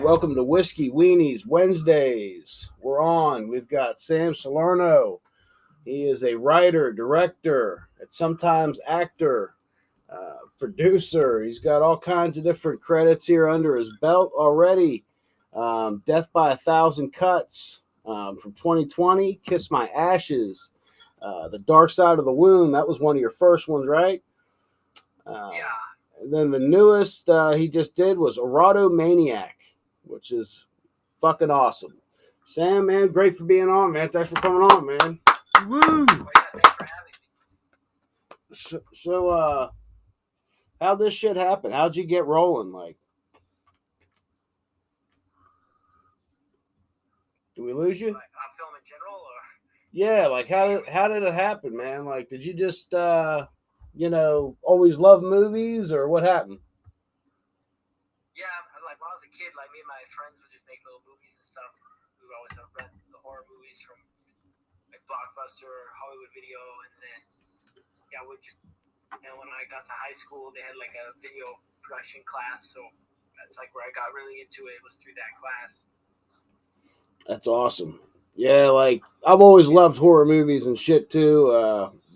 Welcome to Whiskey Weenies Wednesdays. We're on. We've got Sam Salerno. He is a writer, director, and sometimes actor, producer. He's got all kinds of different credits here under his belt already. Death by a Thousand Cuts from 2020, Kiss My Ashes, The Dark Side of the Womb. That was one of your first ones, right? Yeah. And then the newest he just did was EROTO Maniac, which is fucking awesome. Sam, man, great for being on, man. Thanks for coming on, man. Woo! Well, yeah, thanks for having me. So how'd this shit happen? How'd you get rolling? Like, did we lose you? Like, film in general, or Yeah, like how did it happen, man? Like, did you just always love movies, or what happened? yeah, like when I was a kid, like me and my friends would just make little movies and stuff. We would always rent the horror movies from like Blockbuster or Hollywood Video, and then we just. And when I got to high school, they had like a video production class, so that's like where I got really into it. Was through that class. That's awesome. Yeah, like I've always loved horror movies and shit too.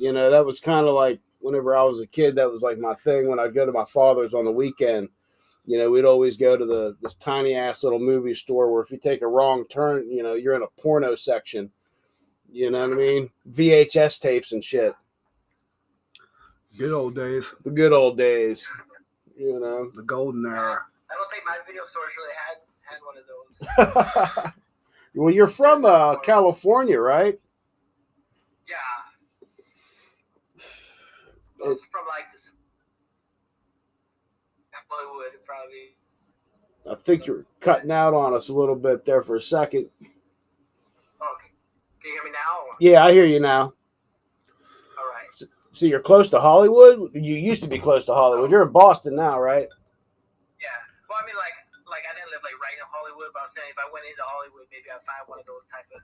That was kind of like whenever I was a kid, that was like my thing. When I'd go to my father's on the weekend, we'd always go to this tiny ass little movie store where if you take a wrong turn, you're in a porno section. You know what I mean? VHS tapes and shit. Good old days. The good old days. The golden era. I don't think my video stores really had one of those. Well, you're from California, right? Yeah. It's from like this Hollywood, probably. I think you're cutting out on us a little bit there for a second. Okay. Can you hear me now? Yeah, I hear you now. All right. So you're close to Hollywood? You used to be close to Hollywood. You're in Boston now, right? Yeah. Well, I mean, like I didn't live like right in Hollywood, but I was saying if I went into Hollywood, maybe I'd find one of those type of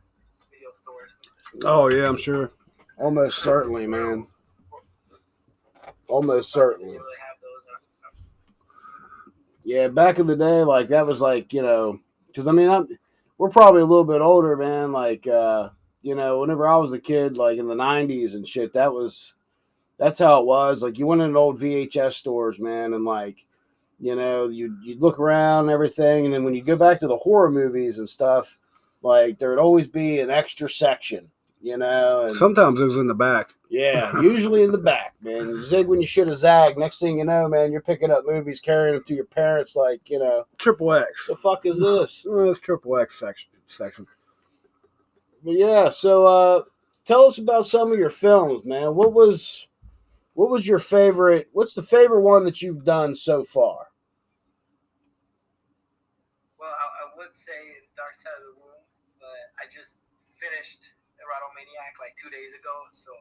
video stores. Oh yeah, I'm sure. Almost certainly, man. Almost certainly. Really have those. Yeah, back in the day, like that was like because I mean we're probably a little bit older, man. Like whenever I was a kid, like in the '90s and shit, that's how it was. Like you went in old VHS stores, man, and like you'd look around and everything, and then when you go back to the horror movies and stuff, like there would always be an extra section, and sometimes it was in the back. Yeah, usually in the back, man. You zig when you should have zagged. Next thing you know, man, you're picking up movies, carrying them to your parents, like Triple X. The fuck is this? It's Triple X section. But yeah, so tell us about some of your films, man. What was your favorite? What's the favorite one that you've done so far? Well, I would say Dark Side of the Womb, but I just finished EROTO Maniac like 2 days ago, so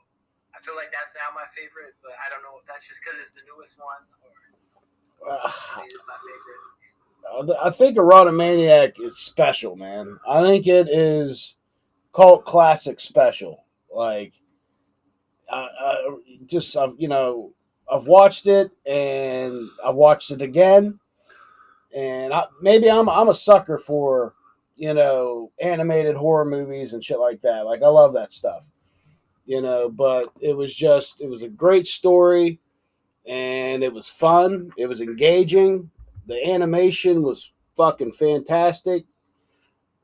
I feel like that's now my favorite, but I don't know if that's just because it's the newest one or it's my favorite. I think EROTO Maniac is special, man. I think it is cult classic special. Like, I've watched it and I've watched it again, and maybe I'm a sucker for animated horror movies and shit like that. Like I love that stuff, But it was a great story, and it was fun. It was engaging. The animation was fucking fantastic.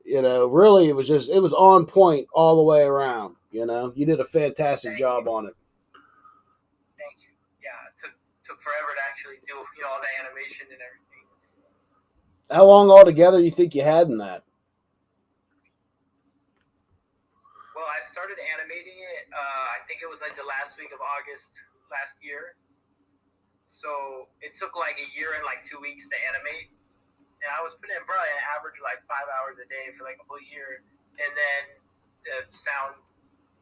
Really, it was on point all the way around. You did a fantastic job on it. Thank you. Yeah, it took forever to actually do all the animation and everything. How long altogether you think you had in that? Well, I started animating it. I think it was like the last week of August last year. So it took like a year and like 2 weeks to animate. And I was putting in probably an average of like 5 hours a day for like a whole year. And then the sound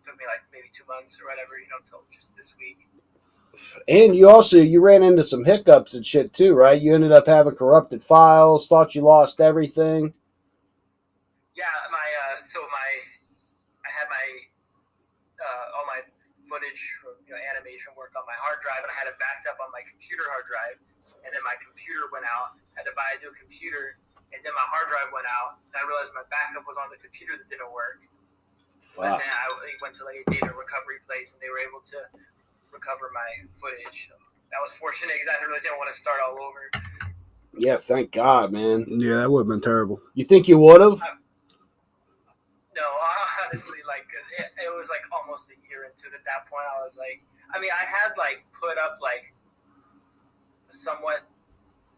took me like maybe 2 months or whatever, until just this week. And you ran into some hiccups and shit too, right? You ended up having corrupted files, thought you lost everything. Yeah, I had my all my footage, animation work on my hard drive, and I had it backed up on my computer hard drive, and then my computer went out. I had to buy a new computer, and then my hard drive went out, and I realized my backup was on the computer that didn't work. Fuck. But then I went to like a data recovery place, and they were able to recover my footage. That was fortunate because I really didn't want to start all over. Yeah, thank God, man. Yeah, that would have been terrible. You think you would have? No, honestly, like it was like almost a year into it. At that point, I was like, I mean, I had like put up like a somewhat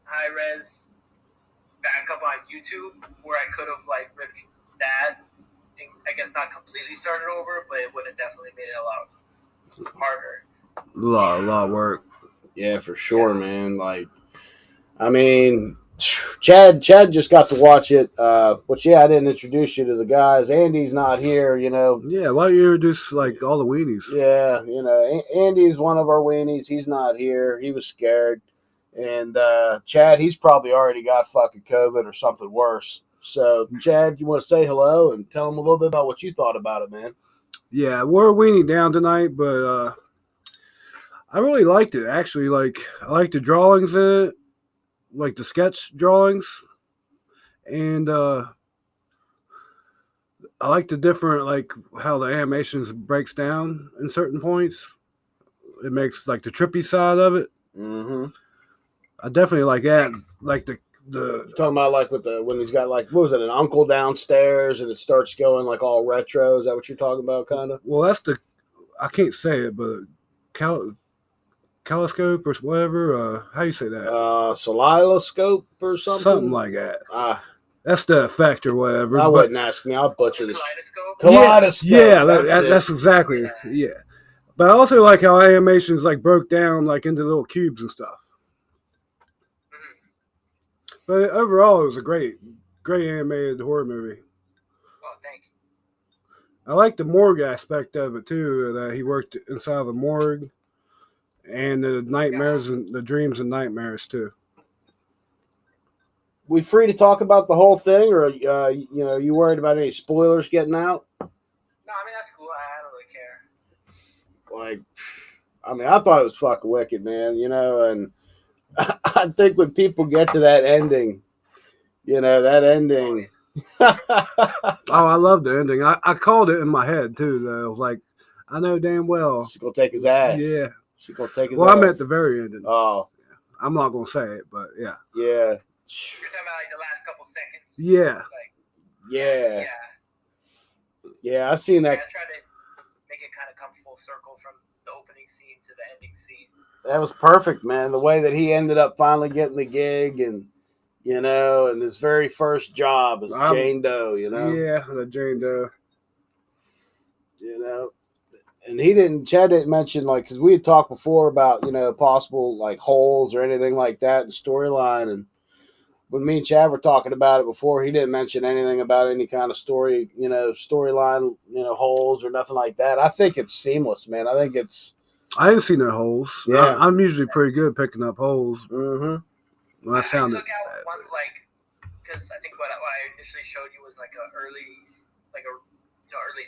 high res backup on YouTube where I could have like ripped that. And I guess not completely started over, but it would have definitely made it a lot harder. A lot of work. Yeah, for sure, man. Like, I mean, Chad just got to watch it. Which, yeah, I didn't introduce you to the guys. Andy's not here, you know. Yeah, why don't you introduce like all the weenies? Yeah, you know, Andy's one of our weenies. He's not here. He was scared. And Chad, he's probably already got fucking COVID or something worse. So, Chad, you want to say hello and tell them a little bit about what you thought about it, man? Yeah, we're weenie down tonight, but I really liked it. Actually, like I like the drawings in it, like the sketch drawings, and I like the different like how the animations breaks down in certain points. It makes like the trippy side of it. Mm-hmm. I definitely like that. Like the You're talking about like with the when he's got like what was it, an uncle downstairs and it starts going like all retro. Is that what you're talking about, kind of? well, that's the I can't say it, but Caloscope or whatever. How you say that? Soliloscope or something. Something like that. That's the effect or whatever. I but, wouldn't ask me. I'll butcher this. Kaleidoscope. Kaleidoscope. Yeah, that's exactly. Yeah, but I also like how animations like broke down like into little cubes and stuff. But overall, it was a great animated horror movie. Oh, thank you. I like the morgue aspect of it too. That he worked inside of a morgue, and the nightmares and the dreams and nightmares too. We free to talk about the whole thing, or you know, you worried about any spoilers getting out? No, I mean that's cool. I don't really care. Like, I mean, I thought it was fucking wicked, man. You know, and I think when people get to that ending, you know, that ending. Oh, I love the ending. I called it in my head too. Though I was like, I know damn well She's gonna take his ass. Yeah, she's gonna take his well, ass. I'm at the very ending. Oh, I'm not gonna say it, but yeah. Yeah. You're talking about like the last couple seconds. Yeah. Like, Yeah. Yeah, I seen that. I tried to make it kind of come full circle from the opening scene to the ending scene. That was perfect, man. The way that he ended up finally getting the gig, and you know, and his very first job as Jane Doe. You know. Yeah, the Jane Doe. You know, and Chad didn't mention like because we had talked before about possible like holes or anything like that in the storyline, and when me and Chad were talking about it before, he didn't mention anything about any kind of storyline, holes or nothing like that. I think it's seamless, man. I think it's. I didn't see no holes. Yeah. I'm usually pretty good picking up holes. Mm-hmm. Well, that sounded. I took out one because I think what I initially showed you was like a early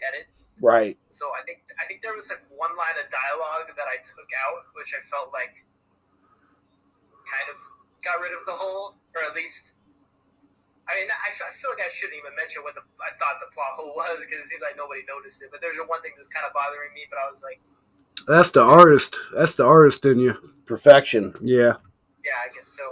edit. Right. So I think there was like one line of dialogue that I took out, which I felt like kind of got rid of the hole, or at least. I mean, I feel like I shouldn't even mention what I thought the plot hole was because it seems like nobody noticed it. But there's one thing that's kind of bothering me, but I was like. That's the artist. That's the artist in you. Perfection. Yeah. Yeah, I guess so.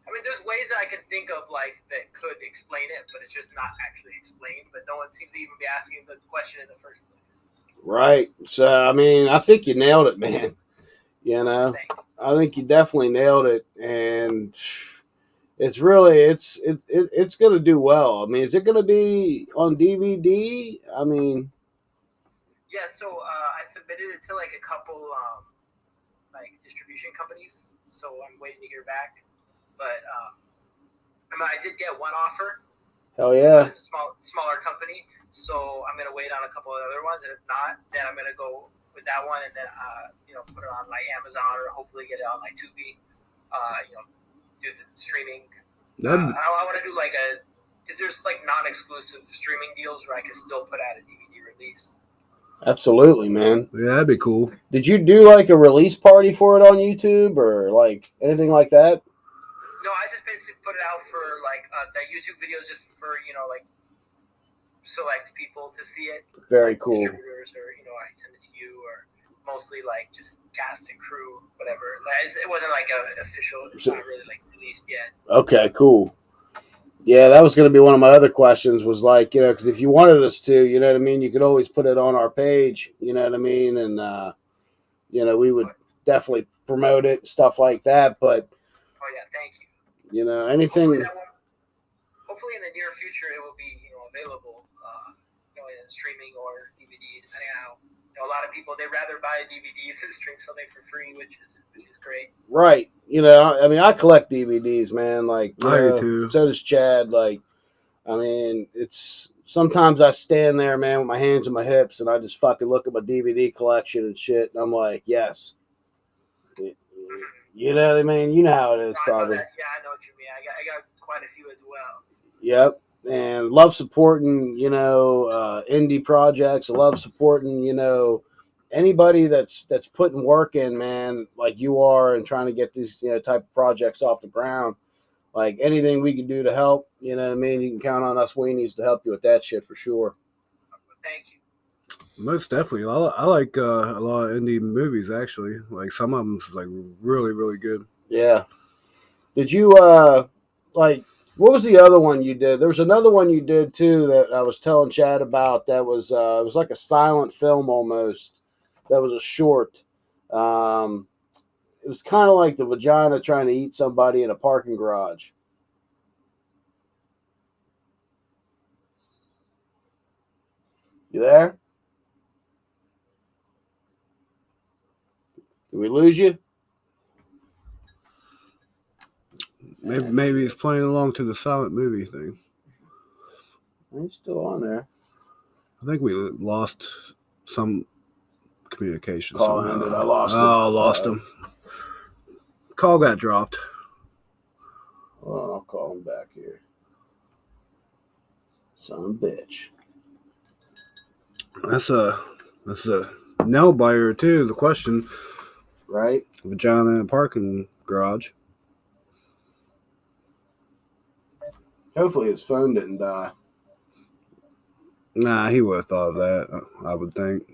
I mean, there's ways that I can think of that could explain it, but it's just not actually explained. But no one seems to even be asking the question in the first place. Right. So I mean, I think you nailed it, man. I think you definitely nailed it, and it's really it's gonna do well. I mean, is it gonna be on DVD? I mean. Yeah, so I submitted it to like a couple distribution companies, so I'm waiting to hear back. But I mean, I did get one offer. Hell yeah! It's a smaller company, so I'm gonna wait on a couple of other ones, and if not, then I'm gonna go with that one, and then put it on like Amazon or hopefully get it on like Tubi. Do the streaming. I want to do because there's like non-exclusive streaming deals where I can still put out a DVD release. Absolutely, man. Yeah, that'd be cool. Did you do like a release party for it on YouTube or like anything like that? No, I just basically put it out for like the YouTube videos just for like select people to see it. Very like cool. Distributors, or I send it to you, or mostly like just cast and crew, whatever. It wasn't like a official. It's not really like released yet. Okay, cool. Yeah, that was going to be one of my other questions. Was like, because if you wanted us to, you know what I mean, you could always put it on our page. You know what I mean, and we would definitely promote it, stuff like that. But oh yeah, thank you. Anything. Hopefully in the near future it will be available, in streaming or DVD, depending on how. A lot of people, they'd rather buy a DVD than stream something for free, which is great. Right. I mean, I collect DVDs, man. Like, I do too. So does Chad. Like, I mean, it's sometimes I stand there, man, with my hands on my hips, and I just fucking look at my DVD collection and shit, and I'm like, yes. You know what I mean? You know how it is, probably. Yeah, I know what you mean. I got quite a few as well. Yep. And love supporting, indie projects. I love supporting, anybody that's putting work in, man, like you are, and trying to get these, type of projects off the ground. Like anything we can do to help, you know what I mean? You can count on us Weenies to help you with that shit for sure. Thank you. Most definitely. I like a lot of indie movies, actually. Like some of them's like really, really good. Yeah. Did you what was the other one you did? There was another one you did too that I was telling Chad about. That was it was like a silent film almost. That was a short. It was kind of like the vagina trying to eat somebody in a parking garage. You there? Did we lose you? Maybe he's playing along to the silent movie thing. He's still on there. I think we lost some communication. Call somehow. ended. I lost him. Oh, lost him. Call got dropped. Well, I'll call him back here. Son of a bitch. That's a nail biter too. The question, right? Vagina in a parking garage. Hopefully his phone didn't die. Nah, he would have thought of that, I would think.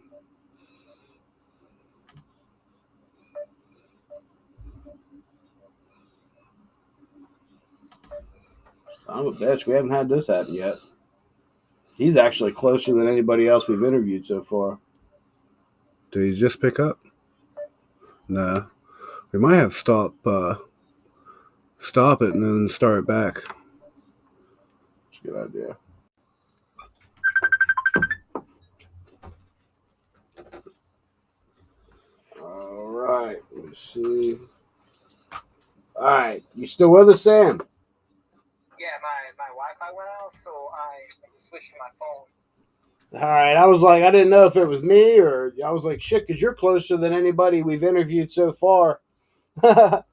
Son of a bitch, we haven't had this happen yet. He's actually closer than anybody else we've interviewed so far. Did he just pick up? Nah. We might have to stop it and then start it back. That's a good idea. All right. Let's see. All right. You still with us, Sam? Yeah, my Wi-Fi went out, so I just switched to my phone. All right. I was like, I didn't know if it was me or I was like, shit, because you're closer than anybody we've interviewed so far. What was that?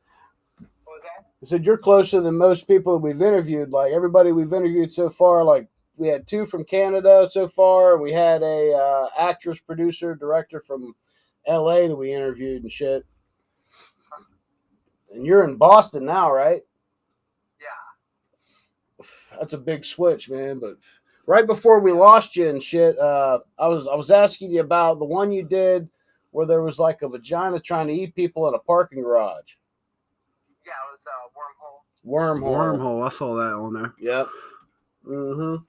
I said, you're closer than most people that we've interviewed. Like, everybody we've interviewed so far, like, we had 2 from Canada so far. We had a actress, producer, director from L.A. that we interviewed and shit. And you're in Boston now, right? Yeah. That's a big switch, man. But right before we lost you and shit, I was asking you about the one you did where there was like a vagina trying to eat people in a parking garage. Yeah, it was Wormhole. Wormhole. I saw that on there. Yep. Mm-hmm.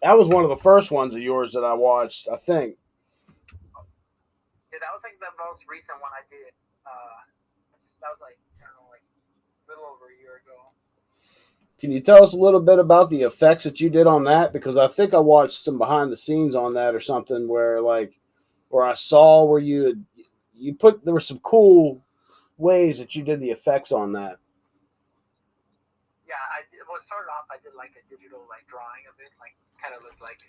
That was one of the first ones of yours that I watched, I think. Yeah, that was like the most recent one I did. That was like, I don't know, like a little over a year ago. Can you tell us a little bit about the effects that you did on that? Because I think I watched some behind the scenes on that or something where I saw where you put, there were some cool ways that you did the effects on that. Yeah, well, it started off, I did like a digital like drawing of it, like kind of looked like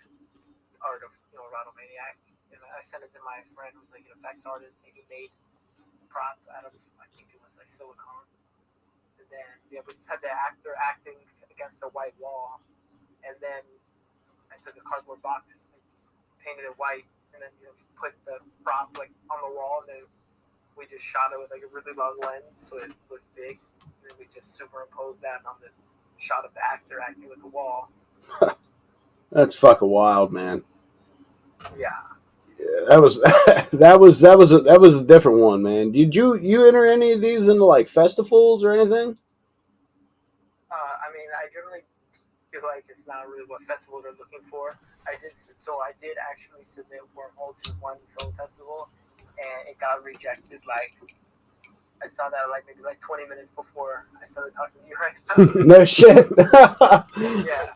art of, EROTO MANIAC. And I sent it to my friend who's like an effects artist, and he made a prop out of, I think it was like silicone. And then we just had the actor acting against a white wall, and then I took a cardboard box, and painted it white, and then put the prop like on the wall, and then we just shot it with like a really long lens, so it looked big. And then we just superimposed that on the shot of the actor acting with the wall. That's fucking wild, man. Yeah. That was that was a different one, man. Did you enter any of these into like festivals or anything? I mean, I generally feel like it's not really what festivals are looking for. I did actually submit Wormhole to one film festival, and it got rejected. Like, I saw that like maybe like 20 minutes before I started talking to you right now. No shit. Yeah.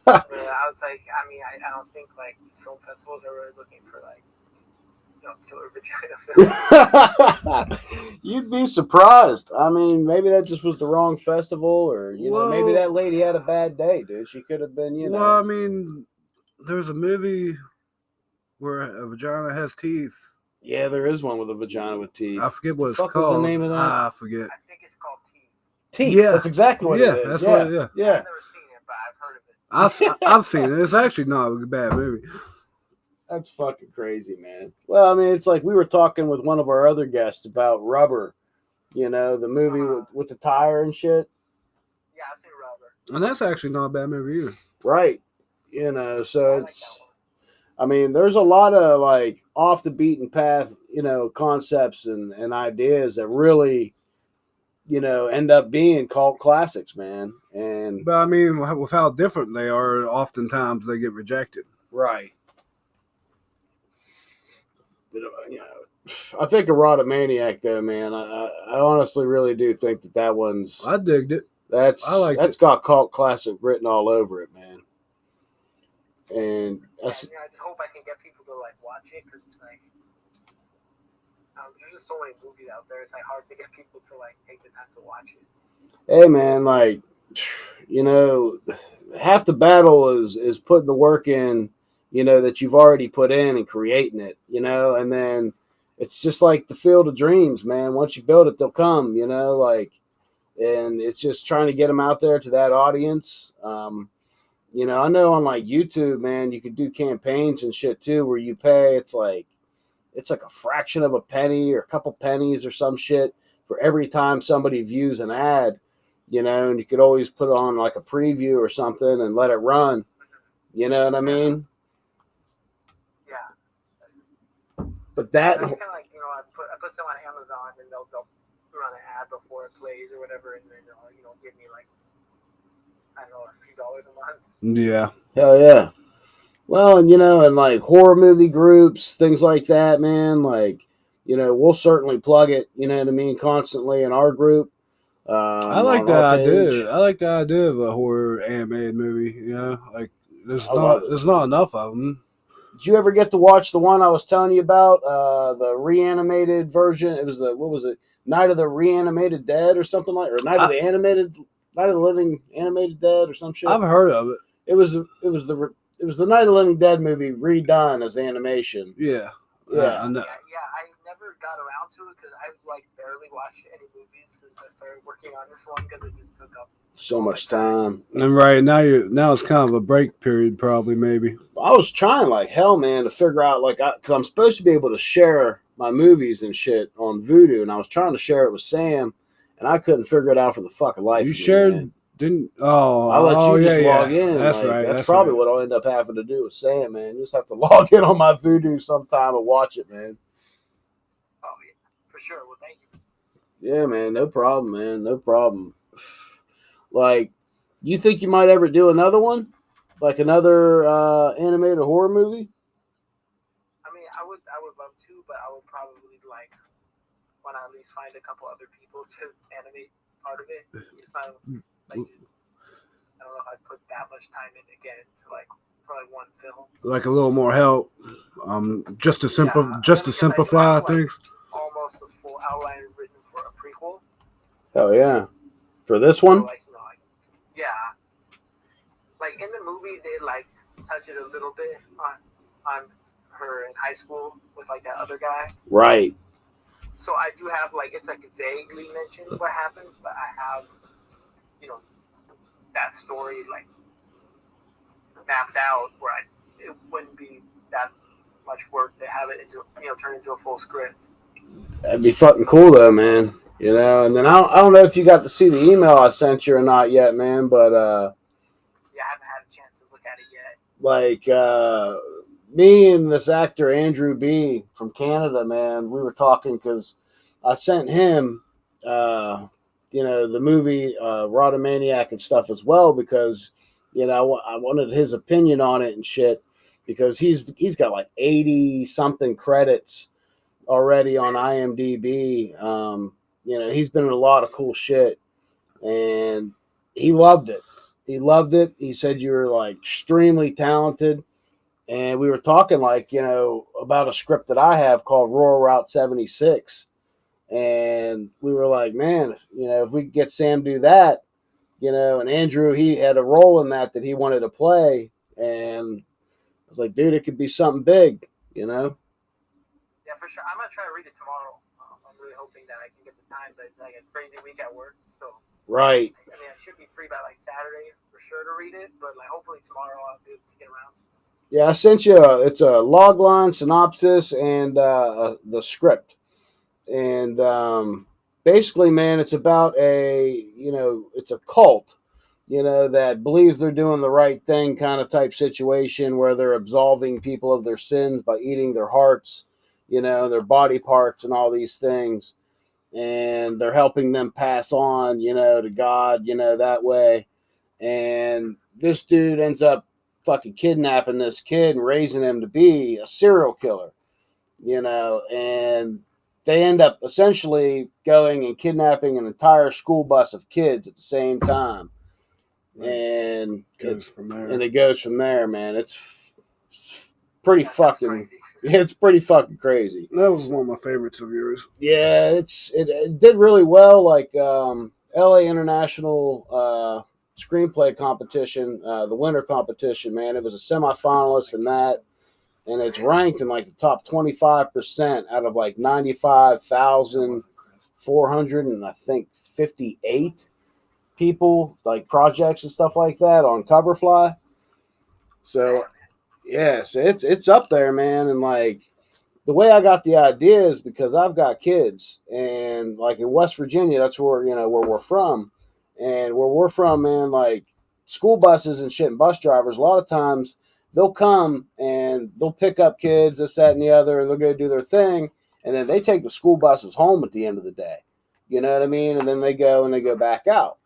I was like, I mean, I don't think like these film festivals are really looking for like, killer vagina films. You'd be surprised. I mean, maybe that just was the wrong festival, or maybe that lady had a bad day, dude. She could have been, Well, I mean, there's a movie where a vagina has teeth. Yeah, there is one with a vagina with teeth. I forget what it's called. What's the name of that? I forget. I think it's called Teeth. Teeth. Yeah, that's exactly what it is. That's yeah. what. Yeah. I've never seen it, but I've heard of it. I've seen it. It's actually not a bad movie. That's fucking crazy, man. Well, I mean, it's like we were talking with one of our other guests about Rubber, the movie with the tire and shit. Yeah, I've seen Rubber. And that's actually not a bad movie either. Right. So it's, I mean, there's a lot of like off the beaten path, concepts and ideas that really, end up being cult classics, man. But I mean, with how different they are, oftentimes they get rejected. Right. But, I think EROTO MANIAC, though, man. I honestly really do think that one's. I digged it. That's got cult classic written all over it, man. And I just hope I can get people to like watch it, because it's like there's just so many movies out there. It's like hard to get people to like take the time to watch it. Hey, man, like half the battle is putting the work in. That you've already put in and creating it, and then it's just like the field of dreams, man. Once you build it, they'll come, and it's just trying to get them out there to that audience. I know on like YouTube, man, you could do campaigns and shit too, where you pay, it's like a fraction of a penny or a couple pennies or some shit for every time somebody views an ad, and you could always put on like a preview or something and let it run. You know what I mean? But that's kind of like, I put some on Amazon, and they'll run an ad before it plays or whatever, and then they'll give me like, I don't know, a few dollars a month. Yeah. Hell yeah. Well, and like horror movie groups, things like that, man. Like, we'll certainly plug it. You know what I mean? Constantly in our group. I like the idea. I like the idea of a horror animated movie. Like there's not enough of them. Did you ever get to watch the one I was telling you about? The reanimated version. It was what was it? Night of the Reanimated Dead or something like, or Night of the Living Animated Dead or some shit. I've heard of it. It was the Night of the Living Dead movie redone as animation. Yeah. I never got around to it because I like barely watched any movies since I started working on this one, because it just took up so much time. And right now it's kind of a break period, probably, maybe. I was trying like hell, man, to figure out because I'm supposed to be able to share my movies and shit on Vudu, and I was trying to share it with Sam, and I couldn't figure it out for the fucking life. You shared, man. Didn't? Oh, I let you just log in. That's right. That's probably what I'll end up having to do with Sam, man. You just have to log in on my Vudu sometime and watch it, man. Oh yeah, for sure. Well, thank you. Yeah, man. No problem, man. No problem. Like, you think you might ever do another one? Like another animated horror movie? I mean, I would love to, but I would probably want to at least find a couple other people to animate part of it. If I don't know if I'd put that much time in again to for one film. Like a little more help, just to simplify things. Almost a full outline written for a prequel. Oh yeah, for this one. So, yeah, in the movie they touch it a little bit on her in high school with that other guy. Right. So I do have it's vaguely mentioned what happens, but I have that story mapped out where it wouldn't be that much work to have it turn into a full script. That'd be fucking cool though, man. You know, and then I don't know if you got to see the email I sent you or not yet, man. But Yeah, I haven't had a chance to look at it yet. like me and this actor Andrew B from Canada, man, we were talking because I sent him, you know, the movie EROTO MANIAC and stuff as well because you know I wanted his opinion on it and shit because he's got like 80 something credits already on IMDb. You know, he's been in a lot of cool shit, and he loved it. He loved it. He said you were like extremely talented, and we were talking like you know about a script that I have called Rural Route 76, and we were like, man, you know, if we could get Sam to do that, you know, and Andrew he had a role in that he wanted to play, and I was like, dude, it could be something big, you know. Yeah, for sure. I'm gonna try to read it tomorrow. I'm really hoping that I can get the time, but it's like a crazy week at work, so. Right. I mean, I should be free by like Saturday for sure to read it, but like hopefully tomorrow I'll be able to get around to it. Yeah, I sent you. It's a log line synopsis and the script, and basically, man, it's about it's a cult, you know, that believes they're doing the right thing, kind of type situation where they're absolving people of their sins by eating their hearts, you know, their body parts and all these things, and they're helping them pass on, you know, to God, you know, that way. And this dude ends up fucking kidnapping this kid and raising him to be a serial killer, you know, and they end up essentially going and kidnapping an entire school bus of kids at the same time. Right. And it goes from there, man. It's pretty That sounds fucking crazy. it's pretty fucking crazy. That was one of my favorites of yours. Yeah, it did really well. Like LA International screenplay competition, the winter competition, man. It was a semifinalist in that, and it's ranked in like the top 25% out of like 95,400 and I think 58 people, like projects and stuff like that on Coverfly. So yes, it's up there, man. And like the way I got the idea is because I've got kids, and like in West Virginia, that's where you know where we're from, and where we're from, man, like school buses and shit and bus drivers, a lot of times they'll come and they'll pick up kids, this, that, and the other, and they'll go do their thing, and then they take the school buses home at the end of the day. You know what I mean? And then they go back out.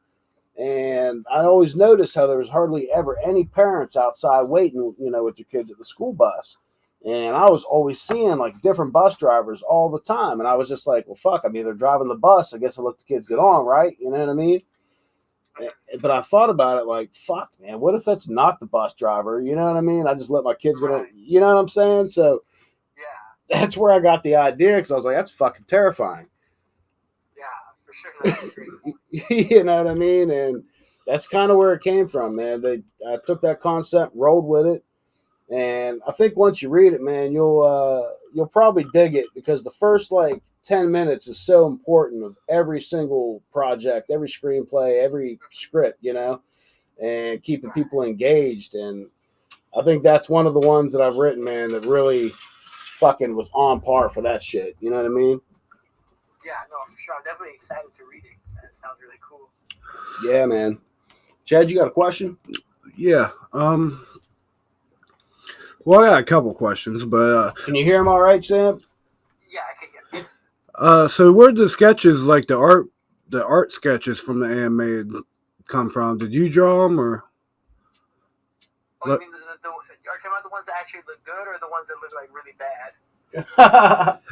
And I always noticed how there was hardly ever any parents outside waiting, you know, with their kids at the school bus. And I was always seeing like different bus drivers all the time. And I was just like, well, fuck, I'm either driving the bus. I guess I'll let the kids get on, right? You know what I mean? But I thought about it like, fuck, man, what if that's not the bus driver? You know what I mean? I just let my kids get on. You know what I'm saying? So yeah, that's where I got the idea because I was like, that's fucking terrifying. yeah, for sure. That's great. You know what I mean? And that's kind of where it came from, man. I took that concept, rolled with it, and I think once you read it, man, you'll probably dig it because the first like 10 minutes is so important of every single project, every screenplay, every script, you know, and keeping people engaged. And I think that's one of the ones that I've written, man, that really fucking was on par for that shit. You know what I mean? Yeah, no, for sure. I'm definitely excited to read it. That sounds really cool. Yeah, man. Chad, you got a question? Yeah. Well, I got a couple questions, but can you hear him all right, Sam? Yeah, I can hear. So where did the sketches, like the art sketches from the animated, come from? Did you draw them, or? Oh, you mean are you talking about the ones that actually look good, or the ones that look like really bad?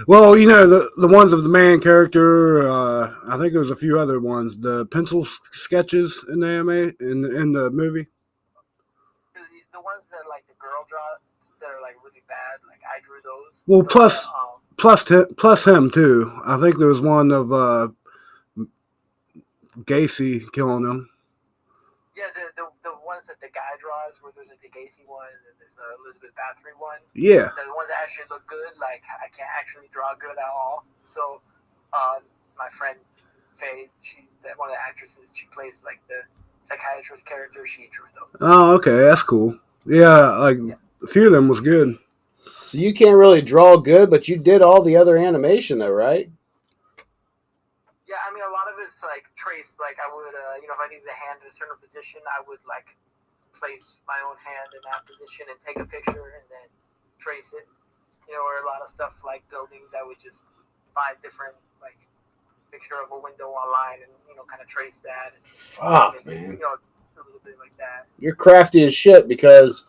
Well, you know the ones of the main character. I think there was a few other ones. The pencil sketches in the anime in the movie. The ones that like the girl draws that are like really bad, like I drew those. Well, those plus him too. I think there was one of Gacy killing him. Yeah, the ones that the guy draws, where there's like the Gacy one and there's the Elizabeth Bathory one. Yeah. The ones that actually look good, like I can't actually draw good at all. So, my friend Faye, she's one of the actresses. She plays like the psychiatrist character. She drew those. Oh, okay, that's cool. Yeah, a few of them was good. So you can't really draw good, but you did all the other animation though, right? Yeah, I mean, a lot of it's like traced. Like I would, you know, if I needed a hand in a certain position, I would like place my own hand in that position and take a picture and then trace it. You know, or a lot of stuff like buildings, I would just find different like picture of a window online and you know kind of trace that. And Fuck, make man. it, you know, a little bit like that. You're crafty as shit because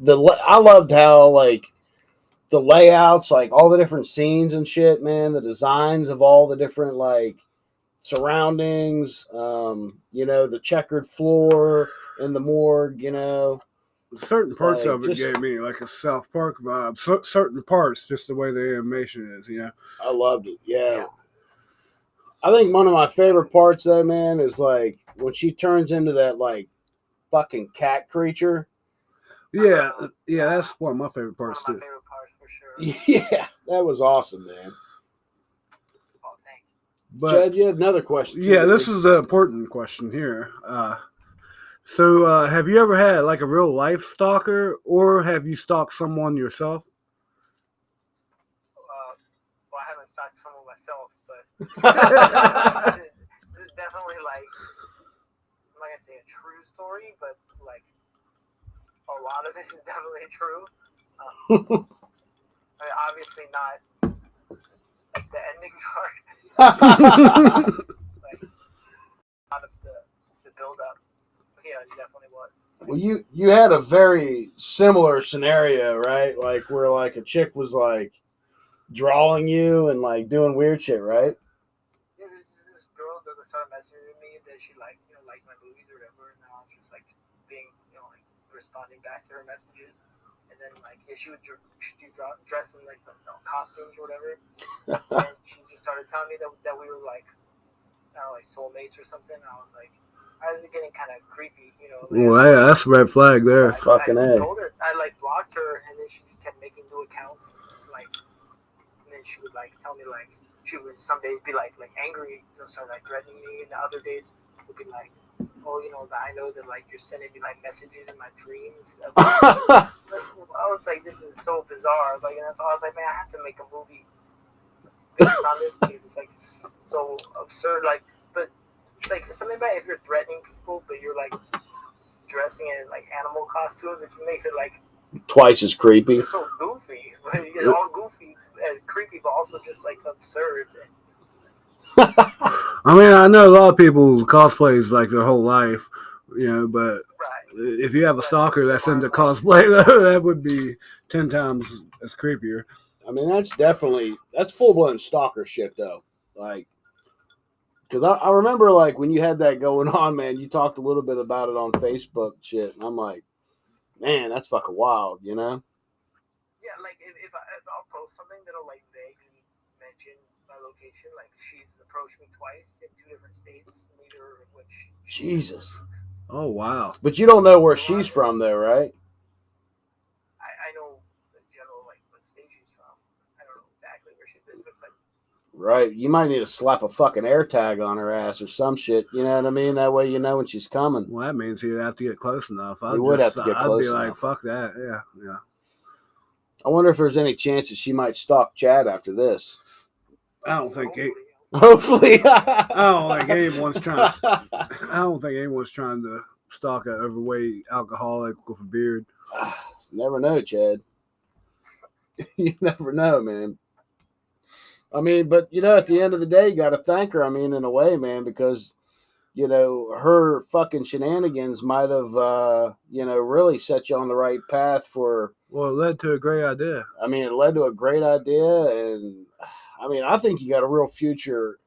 I loved how like the layouts, like all the different scenes and shit, man. The designs of all the different like surroundings, you know, the checkered floor in the morgue, you know. Certain parts Like, of it just, gave me like a South Park vibe. Certain parts, just the way the animation is, you know. I loved it. Yeah. I think one of my favorite parts, though, man, is like when she turns into that like fucking cat creature. Yeah, that's one of my favorite One parts of my too. favorite parts for sure. Yeah, that was awesome, man. Oh, thank you. But Jed, you had another question. Too, yeah, this is the important question here. So have you ever had like a real life stalker, or have you stalked someone yourself? Well, I haven't stalked someone myself, but this is definitely like I'm not gonna say a true story, but like a lot of it is definitely true. I mean, obviously not like the ending part. Like a lot of the build up. Yeah, it definitely was. Well, you had a very similar scenario, right? Like where like a chick was like drawing you and like doing weird shit, right? Yeah, there's this girl that started messaging me that she like liked my movies or whatever, and I was just like being like responding back to her messages, and then like she would dress in like the costumes or whatever, and she just started telling me that we were like I don't know, like soulmates or something. And I was like, I was getting kind of creepy, you know. Well, yeah, that's a red flag there. Fucking I A. told her I like blocked her, and then she just kept making new accounts, like, and then she would like tell me like she would some days be like angry, start like threatening me, and the other days would be like, oh, I know that like you're sending me like messages in my dreams. I was like, this is so bizarre, like, and that's why I was like, man, I have to make a movie based on this because it's like so absurd. Like, but like something about if you're threatening people, but you're like dressing in like animal costumes, it makes it like twice as creepy. It's so goofy, like, it's all goofy and creepy, but also just like absurd. I mean, I know a lot of people cosplays like their whole life, but if you have a stalker that's into cosplay, that would be 10 times as creepier. I mean, that's full blown stalker shit though. Like, because I remember like when you had that going on, man, you talked a little bit about it on Facebook shit, and I'm like, man, that's fucking wild, you know? Yeah, like if I'll post something that'll like vaguely mention my location, like she's approached me twice in 2 different states, neither of which. Jesus. Oh wow! But you don't know where she's from, though, right? I know the general like what state she's from. I don't know exactly where she's. It's just like. Right. You might need to slap a fucking air tag on her ass or some shit. You know what I mean? That way you know when she's coming. Well, that means you'd have to get close enough. I'd be like, fuck that. Yeah. I wonder if there's any chance that she might stalk Chad after this. I don't think. Hopefully. I don't think anyone's trying. I don't think anyone's trying to stalk an overweight alcoholic with a beard. Never know, Chad. You never know, man. I mean, but at the end of the day, you got to thank her. I mean, in a way, man, because her fucking shenanigans might have, really set you on the right path for. Well, it led to a great idea. I mean, it led to a great idea, and I mean, I think you got a real future.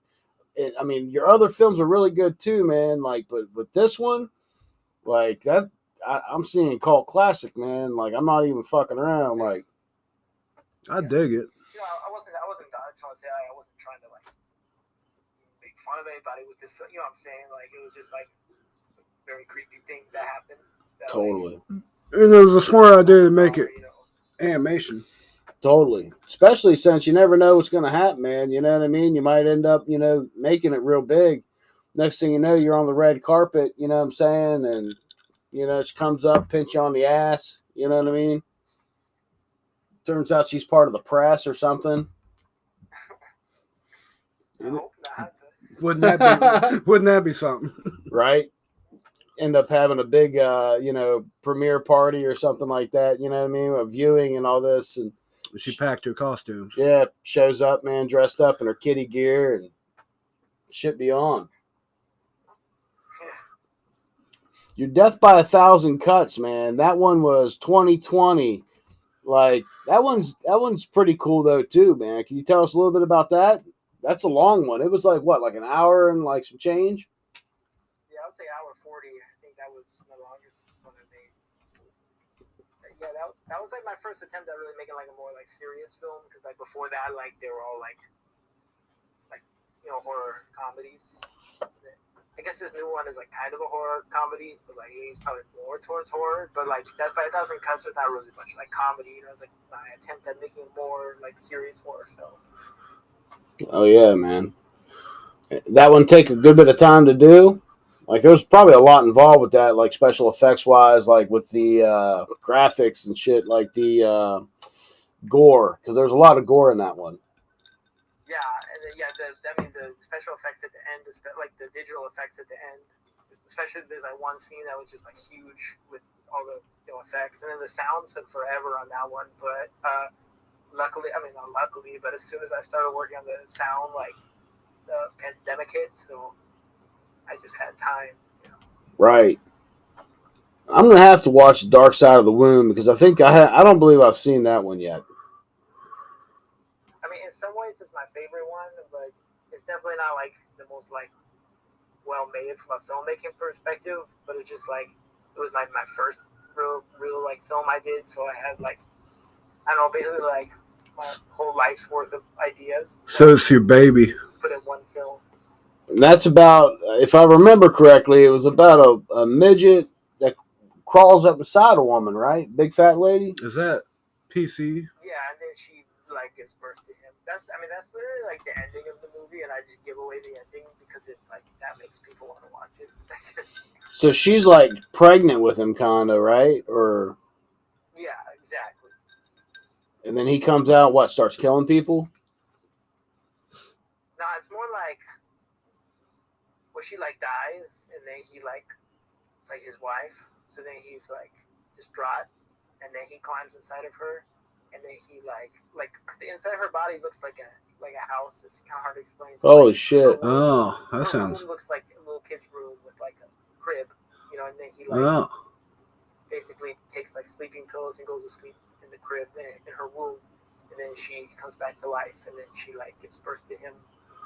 I mean, your other films are really good too, man. Like, but with this one, like that, I'm seeing cult classic, man. Like, I'm not even fucking around. Like, I dig it. I wasn't trying to say I wasn't trying to like make fun of anybody with this. You know what I'm saying? Like, it was just like a very creepy thing that happened. Totally. And it was a smart idea to make it animation. Totally. Especially since you never know what's going to happen, man. You know what I mean? You might end up, making it real big. Next thing you know, you're on the red carpet, you know what I'm saying? And, she comes up, pinch you on the ass. You know what I mean? Turns out she's part of the press or something. I hope not. Wouldn't that be something? Right? End up having a big, premiere party or something like that. You know what I mean? A viewing and all this, and She packed her costumes. yeah, shows up, man, dressed up in her kitty gear, and shit be on. Your Death by 1,000 Cuts, man. That one was 2020. Like that one's pretty cool though too, man. Can you tell us a little bit about that? That's a long one. It was like what, like an hour and like some change? Yeah, I would say hour 40. I think that was my longest one I made. Yeah, that was like my first attempt at really making like a more like serious film, because like before that, like they were all like horror comedies. I guess this new one is like kind of a horror comedy, but like he's probably more towards horror. But like Death by 1,000 Cuts was not really much like comedy. It was like my attempt at making a more like serious horror film. Oh yeah, man. That one take a good bit of time to do. Like there was probably a lot involved with that, like special effects wise, like with the graphics and shit, like the gore, because there's a lot of gore in that one. Yeah, and then, the special effects at the end, like the digital effects at the end, especially there's like one scene that was just like huge with all the effects, and then the sound took forever on that one. But luckily, I mean not luckily, but as soon as I started working on the sound, like the pandemic hit, so I just had time. Right. I'm gonna have to watch Dark Side of the Womb because I think I don't believe I've seen that one yet. I mean, in some ways, it's my favorite one, but it's definitely not like the most like well made from a filmmaking perspective. But it's just like it was my first real like film I did, so I had like I don't know, basically like my whole life's worth of ideas. So it's your baby. Put in one film. And that's about, if I remember correctly, it was about a midget that crawls up beside a woman, right? Big fat lady. Is that PC? Yeah, and then she like gives birth to him. That's literally like the ending of the movie, and I just give away the ending because it like that makes people want to watch it. So she's like pregnant with him, kinda, right? Or yeah, exactly. and then he comes out, what, starts killing people? No, it's more like she like dies, and then he like it's like his wife. So then he's like distraught, and then he climbs inside of her. And then he like the inside of her body looks like a house. It's kind of hard to explain. So Holy like, shit! That sounds. Room looks like a little kid's room with like a crib, and then he like basically takes like sleeping pillows and goes to sleep in the crib in her womb, and then she comes back to life, and then she like gives birth to him.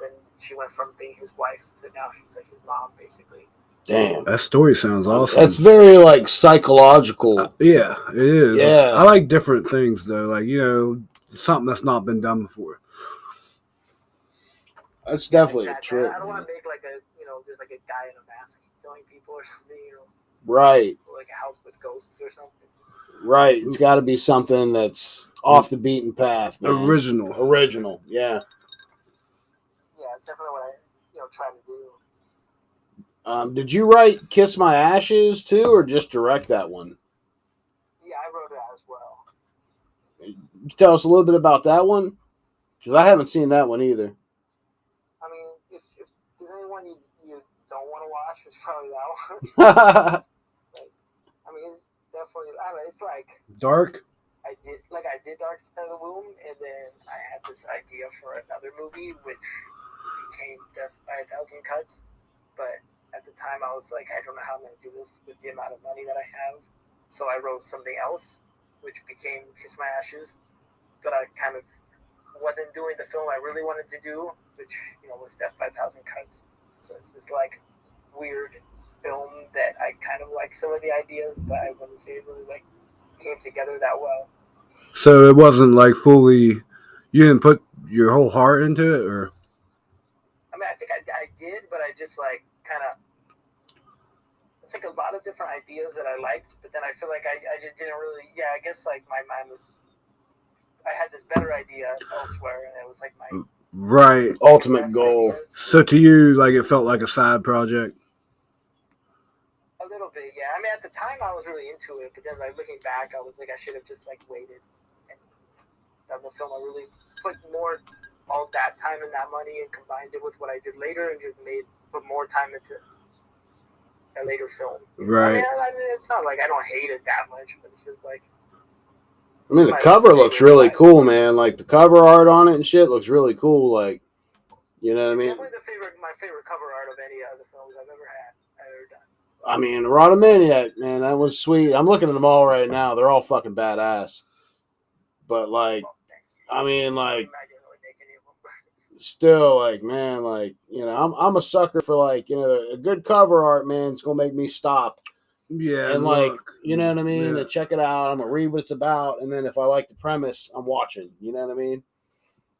Then she went from being his wife to now she's like his mom, basically. Damn, that story sounds awesome. That's very like psychological. Yeah, it is. Yeah, I like different things though, like something that's not been done before. That's definitely exactly. a trip. I don't want to make like a just like a guy in a mask killing people or something, Right. Or like a house with ghosts or something. Right. It's got to be something that's off the beaten path, man. Original. Yeah. Yeah, it's definitely what I try to do. Did you write Kiss My Ashes too, or just direct that one? Yeah, I wrote it as well. Can you tell us a little bit about that one? Because I haven't seen that one either. I mean, if there's anyone you don't want to watch, it's probably that one. I mean, it's definitely, I don't know, it's like... Dark? I did Dark Side of the Womb, and then I had this idea for another movie, which became Death by 1,000 Cuts, but at the time I was like, I don't know how I'm going to do this with the amount of money that I have, so I wrote something else, which became Kiss My Ashes, but I kind of wasn't doing the film I really wanted to do, which, was Death by 1,000 Cuts, so it's this, like, weird film that I kind of like some of the ideas, but I wouldn't say it really, like, came together that well. So it wasn't, like, fully, you didn't put your whole heart into it, or? I mean, I think I did, but I just, like, kind of, it's like a lot of different ideas that I liked, but then I feel like I just didn't really, I guess, like, my mind was, I had this better idea elsewhere, and it was, like, my ultimate goal. Ideas. So to you, like, it felt like a side project? A little bit, yeah. I mean, at the time, I was really into it, but then, like, looking back, I was like, I should have just, like, waited and done the film. I really put more all that time and that money and combined it with what I did later and just put more time into a later film. Right. I mean, it's not like I don't hate it that much, but it's just like. I mean, the cover looks really cool, man. Like the cover art on it and shit looks really cool. Like, you know what I mean? Definitely my favorite cover art of any other films I've ever done. I mean, EROTO MANIAC, man, that was sweet. I'm looking at them all right now. They're all fucking badass. But like, I mean, like, still, like, man, like, you know, I'm a sucker for like, you know, a good cover art, man. It's gonna make me stop. Yeah, and like, you know what I mean, and check it out. I'm gonna read what it's about, and then if I like the premise, I'm watching. You know what I mean?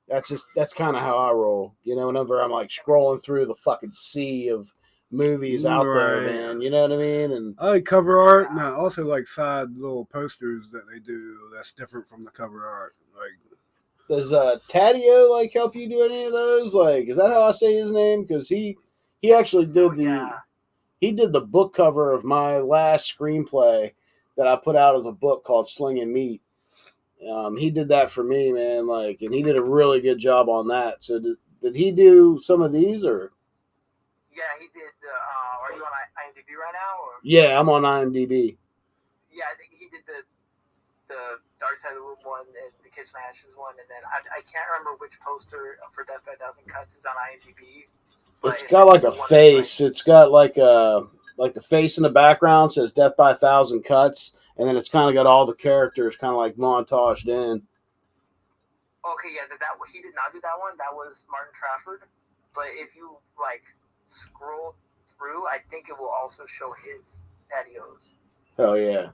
That's kind of how I roll. You know, whenever I'm like scrolling through the fucking sea of movies out there, man. You know what I mean? And I like cover art, and I also like side little posters that they do that's different from the cover art. Like, does Taddeo like help you do any of those? Like, is that how I say his name? Because he actually did he did the book cover of my last screenplay that I put out as a book called Slinging Meat. He did that for me, man. Like, and he did a really good job on that. So did he do some of these or? Yeah, he did. Are you on IMDb right now? Or? Yeah, I'm on IMDb. Yeah, I think he did the Dark Side of the Room one and the Kiss My Ashes one, and then I can't remember which poster for Death by a Thousand Cuts is on IMDb. It's got like a face. It's got like the face in the background says Death by a Thousand Cuts, and then it's kind of got all the characters kind of like montaged in. Okay, yeah, he did not do that one. That was Martin Trafford. But if you like scroll through, I think it will also show his Tadeo's. Hell yeah,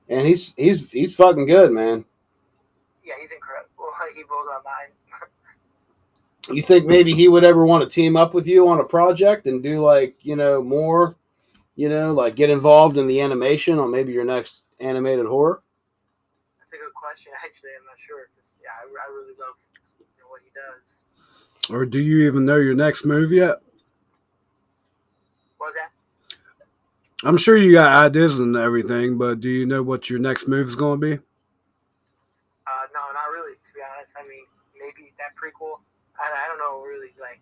and he's fucking good, man. Yeah, he's incredible. He blows my mind. You think maybe he would ever want to team up with you on a project and do like, you know, more, you know, like get involved in the animation on maybe your next animated horror? That's a good question. Actually, I'm not sure. Yeah, I really love what he does. Or do you even know your next move yet? What was that? I'm sure you got ideas and everything, but do you know what your next move is going to be? No, not really, to be honest. I mean, maybe that prequel. I don't know, really, like.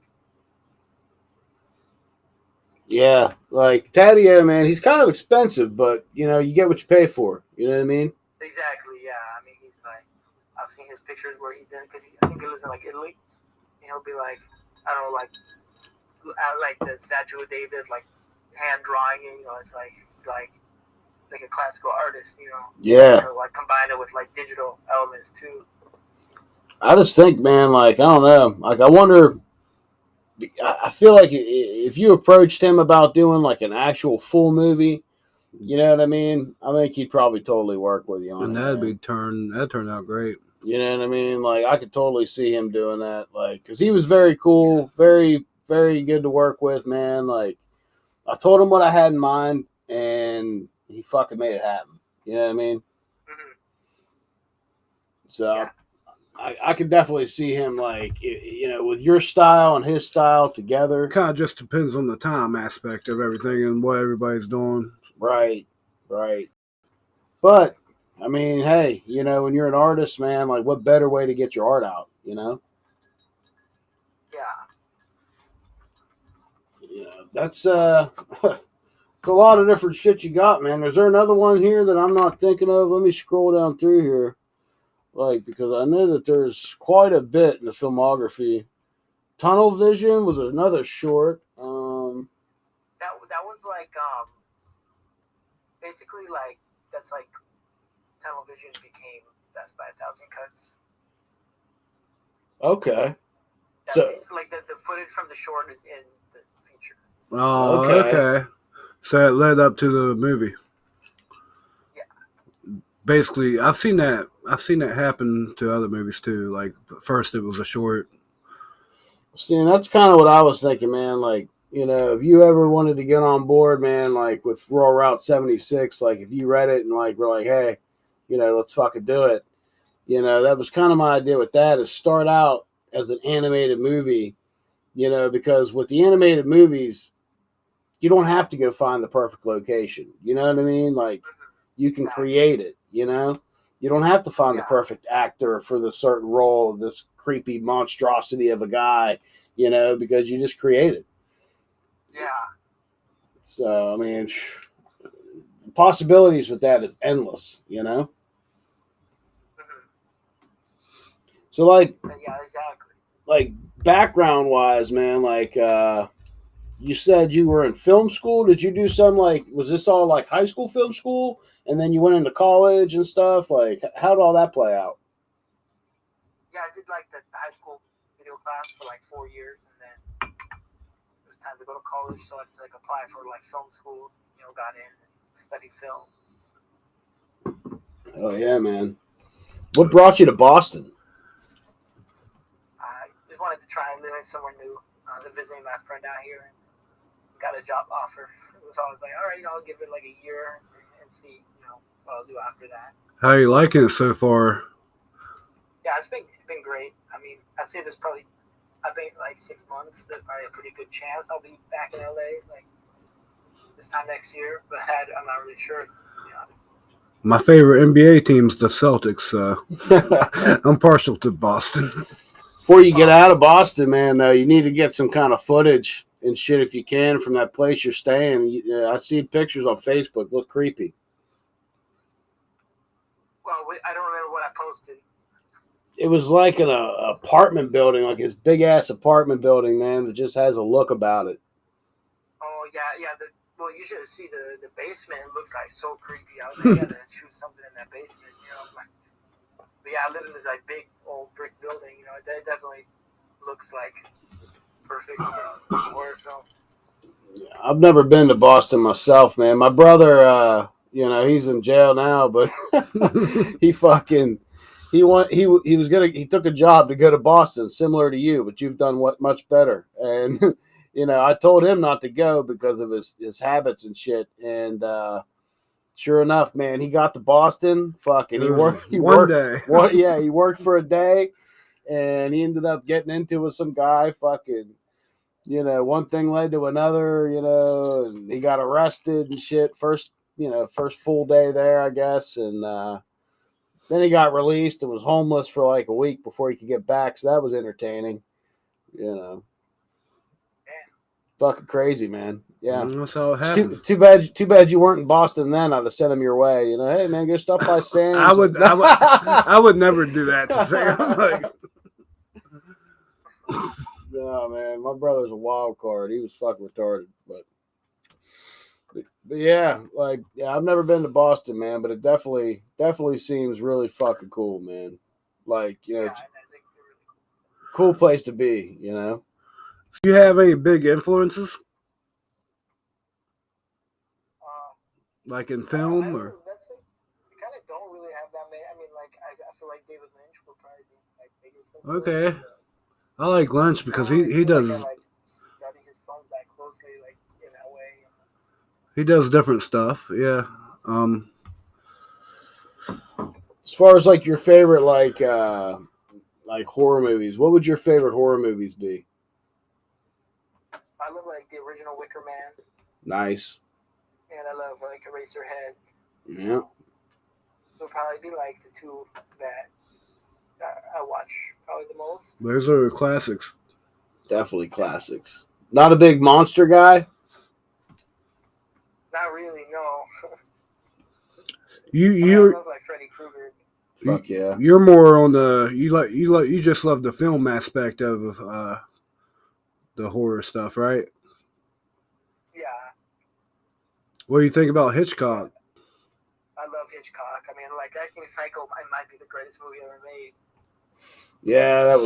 Yeah, like Taddeo, man, he's kind of expensive, but, you know, you get what you pay for. You know what I mean? Exactly, yeah. I mean, he's like, I've seen his pictures where he's in, because I think he lives in, like, Italy. And he'll be like, I don't know, like the statue of David, like, hand drawing it, you know, it's like a classical artist, you know. Yeah. So, like, combine it with, like, digital elements, too. I just think, man, like, I don't know. Like, I wonder, I feel like if you approached him about doing, like, an actual full movie, you know what I mean? I think he'd probably totally work with you on and it. That'd turn out great. You know what I mean? Like, I could totally see him doing that. Like, because he was very cool, very, very good to work with, man. Like, I told him what I had in mind, and he fucking made it happen. You know what I mean? Mm-hmm. So, yeah. I could definitely see him, like, you know, with your style and his style together. Kind of just depends on the time aspect of everything and what everybody's doing. Right. But, I mean, hey, you know, when you're an artist, man, like, what better way to get your art out, you know? Yeah. Yeah, that's, it's a lot of different shit you got, man. Is there another one here that I'm not thinking of? Let me scroll down through here. Like, because I know that there's quite a bit in the filmography. Tunnel Vision was another short. That was like basically like that's like Tunnel Vision became Death by a Thousand Cuts. Okay. That so like the footage from the short is in the feature. Oh, okay. So it led up to the movie. Yeah. Basically, I've seen that happen to other movies too. Like first it was a short. See, and that's kind of what I was thinking, man. Like, you know, if you ever wanted to get on board, man, like with Rural Route 76, like if you read it and like we're like, hey, you know, let's fucking do it. You know, that was kind of my idea with that, is start out as an animated movie, you know, because with the animated movies, you don't have to go find the perfect location. You know what I mean? Like, you can create it, you know? You don't have to find the Yeah. perfect actor for the certain role of this creepy monstrosity of a guy, you know, because you just create it. Yeah. So, I mean, the possibilities with that is endless, you know? Mhm. So, like, Yeah, exactly. like background wise, man, like, you said you were in film school. Did you do some, like, was this all like high school film school? And then you went into college and stuff? Like, how did all that play out? Yeah, I did like the high school video class for like 4 years, and then it was time to go to college, so I just like applied for like film school. You know, got in and studied film. Oh, yeah, man. What brought you to Boston? I just wanted to try and live somewhere new. Visiting my friend out here and got a job offer. So I was like, all right, I'll give it like a year and see, what I'll do after that. How are you liking it so far? Yeah, it's been great. I mean, I'd say I've been like 6 months. There's probably a pretty good chance I'll be back in LA like this time next year, but I'm not really sure, to be honest. My favorite NBA team's the Celtics, so I'm partial to Boston. Before you get out of Boston, man, you need to get some kind of footage and shit if you can from that place you're staying. I see pictures on Facebook. Look creepy. Well, I don't remember what I posted. It was like an apartment building, like this big ass apartment building, man, that just has a look about it. Oh yeah. Well, you should see the basement. It looks like so creepy. I was like, I gotta shoot something in that basement, But yeah, I live in this like big old brick building. It definitely looks like perfect horror film. I've never been to Boston myself, man. My brother, he's in jail now, but he took a job to go to Boston, similar to you, but you've done much better. And I told him not to go because of his habits and shit. And sure enough, man, he got to Boston. Fucking, he worked day. He worked for a day, and he ended up getting into it with some guy. Fucking, one thing led to another. And he got arrested and shit. First full day there, I guess, and then he got released and was homeless for like a week before he could get back. So that was entertaining. Fucking crazy, man. Yeah. That's how it happens. Too bad you weren't in Boston then. I'd have sent him your way. Hey man, go stop by Sam's. I would never do that to Sam. Like, no, man, my brother's a wild card. He was fucking retarded, but yeah, I've never been to Boston, man, but it definitely seems really fucking cool, man. It's a cool place to be, Do you have any big influences? Like in film or? I kind of don't really have that many. I mean, I feel like David Lynch would probably be my biggest influence. Okay. I like Lynch because he does. I study his films that closely, in that way. He does different stuff. Yeah. As far as your favorite horror movies, what would your favorite horror movies be? I love the original Wicker Man. Nice. And I love Eraserhead. Yeah. So probably be the two that I watch probably the most. Those are classics. Definitely classics. Not a big monster guy? Not really, no. You I love Freddy Krueger. Fuck yeah. You're more on the you just love the film aspect of the horror stuff, right? Yeah. What do you think about Hitchcock? I love Hitchcock. I mean, I think Psycho might be the greatest movie ever made. Yeah,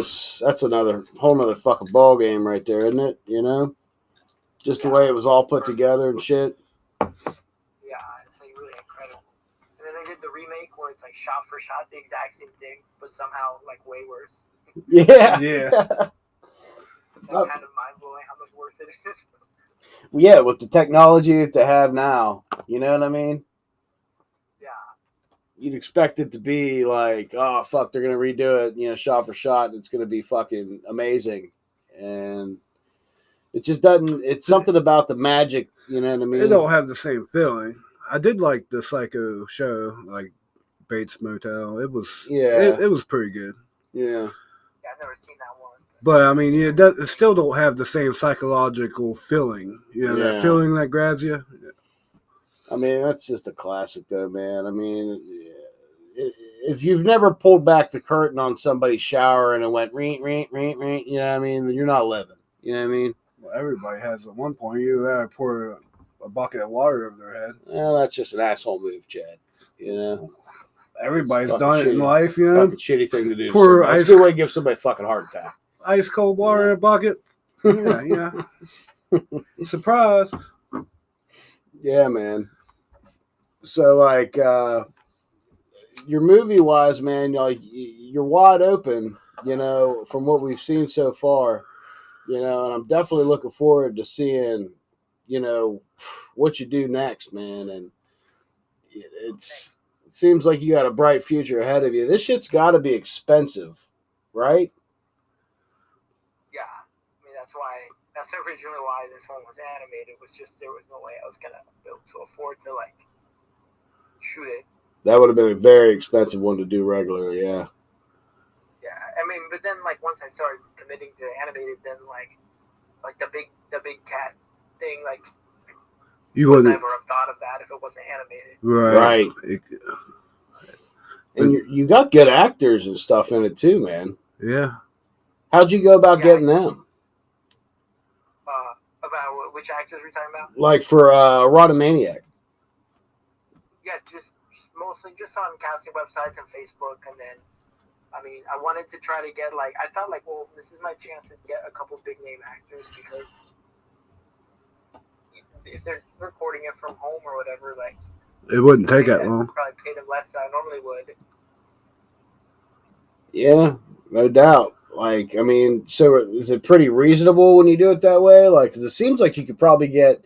that's another whole nother fucking ball game right there, isn't it? Just the way it was all put together and shit. Yeah, it's really incredible. And then they did the remake where it's shot for shot the exact same thing, but somehow way worse. Yeah. Yeah. That's kind of mind blowing how much worse it is. Yeah, with the technology that they have now, you know what I mean? Yeah. You'd expect it to be oh fuck, they're gonna redo it, shot for shot, and it's gonna be fucking amazing. And it just doesn't. It's something about the magic, you know what I mean? It don't have the same feeling. I did like the Psycho show, Bates Motel. It was Yeah. it was pretty good. Yeah. Yeah, I've never seen that one. But I mean, it still don't have the same psychological feeling. You know, that Yeah. feeling that grabs you. I mean, that's just a classic, though, man. I mean, if you've never pulled back the curtain on somebody's shower and it went reet, reet, reet, reet, you know what I mean, then you're not living. You know what I mean? Well, everybody has at one point. You there, pour a bucket of water over their head. Well, that's just an asshole move, Chad. You know? Everybody's Fucking done it in shitty. life, you know. Fucking shitty thing to do. Pour That's a good way to give somebody a fucking heart attack. Ice cold water in a bucket. Yeah. Surprise. Yeah, man. So, like, your movie wise, man, like, you're wide open, you know, from what we've seen so far, you know, and I'm definitely looking forward to seeing, you know, what you do next, man. And it seems like you got a bright future ahead of you. This shit's got to be expensive, right? Yeah, I mean that's originally why this one was animated. Was just there was no way I was gonna be able to afford to like shoot it. That would have been a very expensive one to do regularly, yeah. Yeah, I mean, but then like once I started committing to animated, then like the big cat thing, like You would wouldn't. never have thought of that if it wasn't animated. Right. And you got good actors and stuff in it too, man. Yeah. How'd you go about getting them? About which actors we're talking about? Like for EROTO MANIAC. Yeah, just mostly just on casting websites and Facebook, and then I mean, I wanted to try to get like I thought like, well, this is my chance to get a couple big name actors because if they're recording it from home or whatever, like it wouldn't take that long. Probably pay them less than I normally would. Yeah, no doubt. Like, I mean, so is it pretty reasonable when you do it that way? Like, 'cause it seems like you could probably get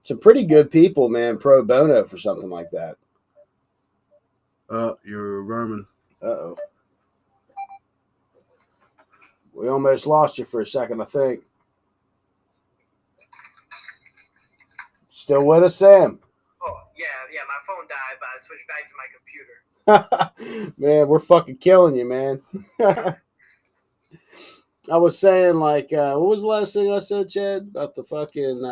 some pretty good people, man, pro bono for something like that. You're Roman. Uh-oh. We almost lost you for a second, I think. Still with us, Sam? Oh, yeah, my phone died, but I switched back to my computer. Man, we're fucking killing you, man. I was saying, like, what was the last thing I said, Chad? About the fucking...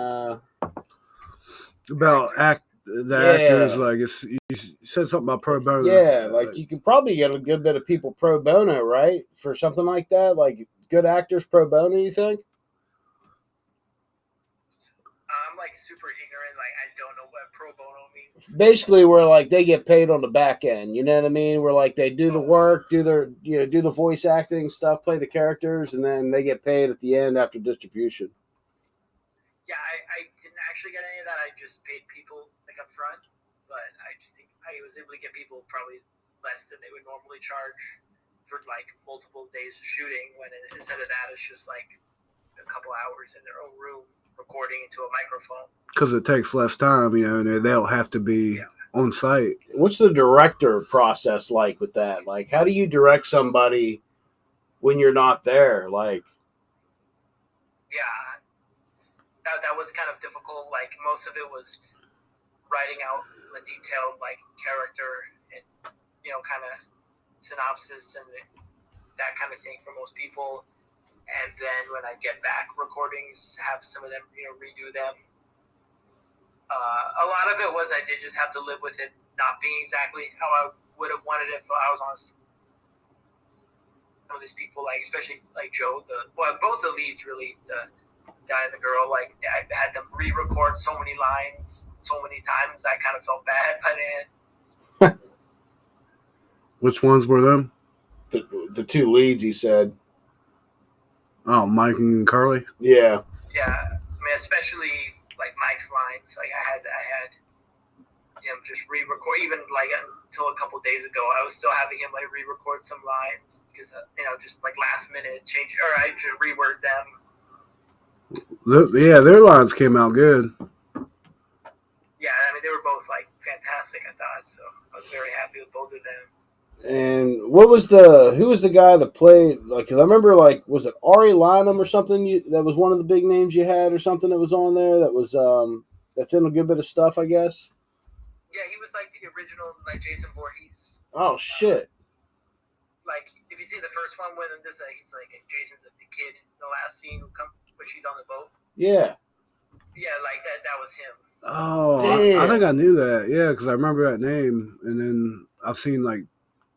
About actors, like, you said something about pro bono. Yeah, like, you could probably get a good bit of people pro bono, right? For something like that? Like, good actors pro bono, you think? I'm, like, super ignorant. Like, I don't know what pro bono means. Basically, where like they get paid on the back end, you know what I mean? Where like they do the work, do their do the voice acting stuff, play the characters, and then they get paid at the end after distribution. Yeah, I didn't actually get any of that. I just paid people like up front, but I just think I was able to get people probably less than they would normally charge for like multiple days of shooting. When instead of that, it's just like a couple hours in their own room recording into a microphone. Because it takes less time, and they don't have to be on site. What's the director process like with that? Like, how do you direct somebody when you're not there? Like, yeah, that was kind of difficult. Like, most of it was writing out a detailed like character and kind of synopsis and that kind of thing for most people. And then when I get back recordings, have some of them, redo them. A lot of it was I did just have to live with it not being exactly how I would have wanted it if I was on some of these people, like especially like Joe, both the leads really, the guy and the girl, like I had them re-record so many lines so many times. I kind of felt bad by the end. Which ones were them? The two leads, he said. Oh, Mike and Carly? Yeah. Yeah. I mean, especially like Mike's lines. Like I had him just re-record, even like until a couple days ago, I was still having him like re-record some lines because just like last minute change, or I just reword them. Yeah, their lines came out good. Yeah, I mean they were both like fantastic, I thought. So I was very happy with both of them. And who was the guy that played, like, cause I remember, like, was it Ari Lynham or something? That was one of the big names you had or something that was on there that was, that's in a good bit of stuff, I guess. Yeah, he was like the original, like Jason Voorhees. Oh shit. Like, if you see the first one with him, he's like Jason's like the kid in the last scene where she's on the boat. Yeah. Yeah, like that was him. Oh, I Damn. think I knew that. Yeah, because I remember that name, and then I've seen like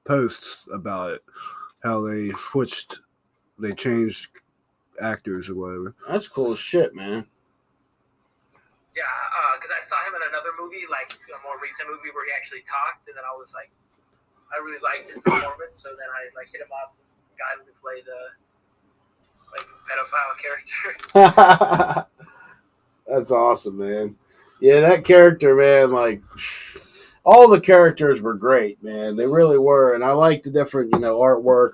posts about it, how they changed actors or whatever. That's cool as shit, man. Yeah, because I saw him in another movie, like a more recent movie where he actually talked, and then I was like, I really liked his performance, so then I like hit him up, got him to play the like pedophile character. That's awesome, man. Yeah, that character, man, like all the characters were great, man. They really were. And I like the different, artwork.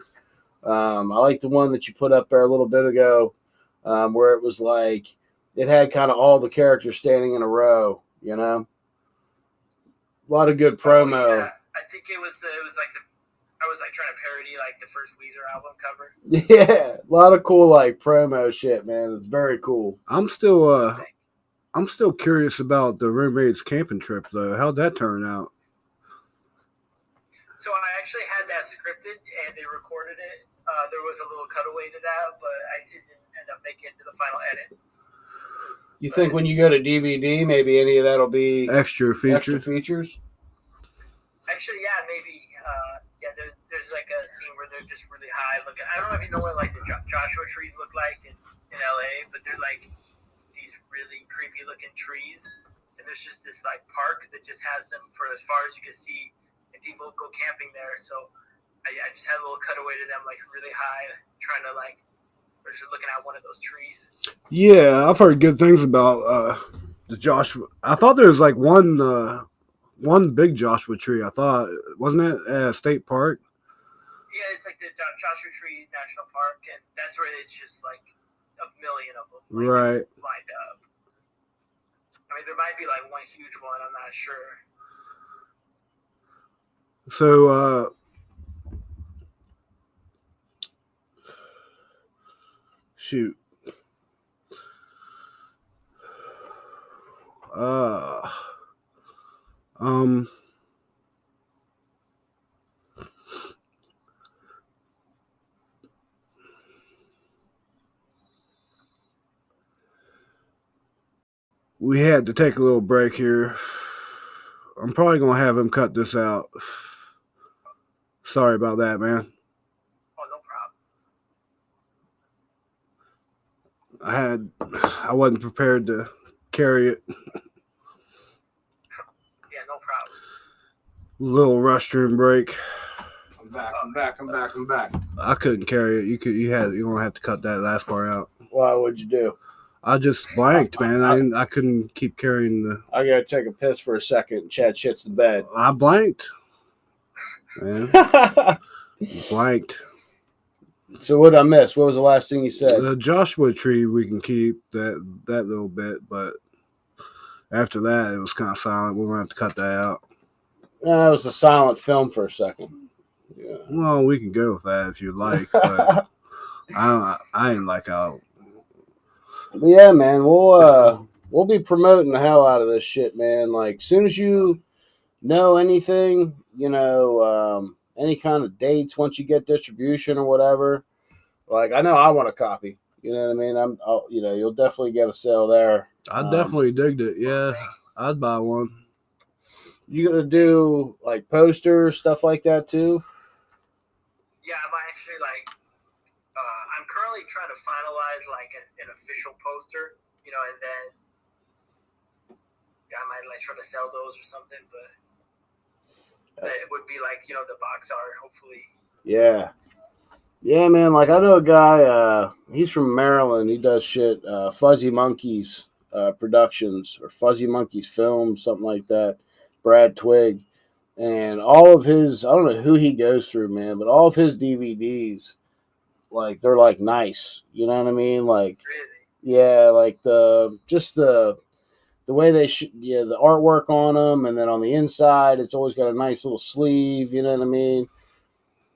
I like the one that you put up there a little bit ago, where it was like it had kind of all the characters standing in a row, A lot of good promo. Yeah. I think it was like I was like trying to parody like the first Weezer album cover. Yeah, a lot of cool like promo shit, man. It's very cool. I'm still curious about the roommates camping trip though. How'd that turn out? So I actually had that scripted and they recorded it. There was a little cutaway to that, but I didn't end up making it to the final edit. You think when you go to DVD, maybe any of that'll be Extra features? Actually, yeah, maybe. There's like a scene where they're just really high looking. I don't know if you know what like the Joshua trees look like in LA, but they're like these really creepy looking trees. And there's just this like park that just has them for as far as you can see, and people go camping there. So I just had a little cutaway to them like really high, trying to like, or just looking at one of those trees. Yeah, I've heard good things about the Joshua. I thought there was like one big Joshua tree. I thought, wasn't it at State Park? Yeah, it's like the Joshua Tree National Park, and that's where it's just like a million of them Right. lined up. I mean, there might be like one huge one. I'm not sure. So, shoot. We had to take a little break here. I'm probably going to have him cut this out. Sorry about that, man. Oh, no problem. I wasn't prepared to carry it. Yeah, no problem. Little restroom break. I'm back. I couldn't carry it. You don't have to cut that last part out. Why would you do? I just blanked, man. I couldn't keep carrying the. I gotta take a piss for a second. Chad shits the bed. I blanked. Man. Blanked. So what did I miss? What was the last thing you said? The Joshua tree we can keep that little bit, but after that it was kind of silent. We're gonna have to cut that out. That was a silent film for a second. Yeah. Well, we can go with that if you'd like, but I ain't like how. But yeah, man, we'll be promoting the hell out of this shit, man. Like, soon as you know anything, any kind of dates, once you get distribution or whatever, like, I know I want a copy. You know what I mean? You'll definitely get a sale there. I definitely digged it. Yeah, I'd buy one. You gonna do like posters, stuff like that too? Yeah, I'm actually like. I'm currently trying to finalize like an official poster, and then I might like try to sell those or something, but it would be like the box art, hopefully. Yeah, man. Like, I know a guy. He's from Maryland. He does shit. Fuzzy Monkeys Productions or Fuzzy Monkeys Films, something like that. Brad Twigg, and all of his. I don't know who he goes through, man, but all of his DVDs. Like, they're like nice, you know what I mean? Like, really? Yeah, like the way they the artwork on them, and then on the inside, it's always got a nice little sleeve, you know what I mean?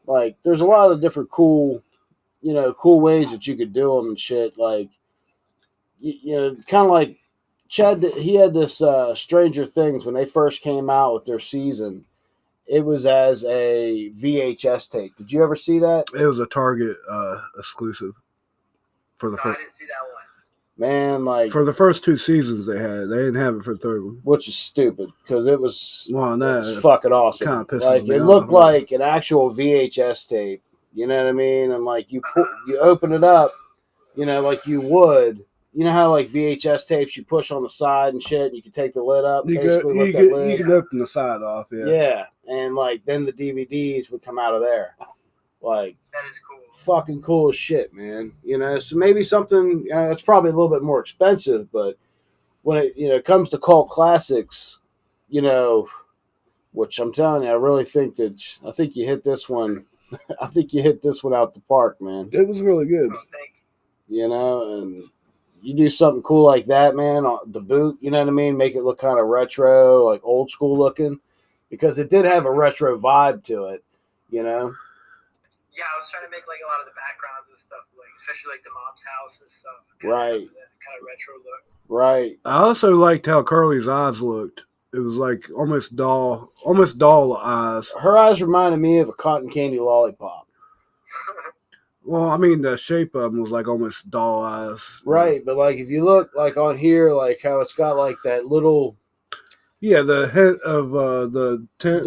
Like, there's a lot of different cool ways that you could do them and shit. Like, kind of like Chad. He had this Stranger Things when they first came out with their season. it was as a VHS tape. Did you ever see that? It was a Target exclusive for the No, I didn't see that one. Man, like for the first 2 seasons they had it. They didn't have it for the third one. which is stupid because it was Well, fucking awesome. kinda pisses Like me it off, looked huh? like an actual VHS tape. You know what I mean? And like you open it up, you know, like you would. You know how like VHS tapes you push on the side and shit, and you can take the lid up, basically lift that lid. You could open the side off, yeah. Yeah, and like then the DVDs would come out of there. Like That is cool. fucking cool as shit, man. You know, so maybe something. It's probably a little bit more expensive, but when it comes to cult classics, you know, which I'm telling you, I really think I think you hit this one. I think you hit this one out the park, man. It was really good. Oh, thank You know, and you do something cool like that, man. On the boot, you know what I mean? Make it look kind of retro, like old school looking, because it did have a retro vibe to it. You know. Yeah, I was trying to make like a lot of the backgrounds and stuff, like especially like the mom's house and stuff. Right. Kind of retro look. Right. I also liked how Carly's eyes looked. It was like almost doll eyes. Her eyes reminded me of a cotton candy lollipop. Well, I mean, the shape of them was like almost doll eyes. Right, but like if you look like on here, like how it's got like that little. Yeah, the head of the tent.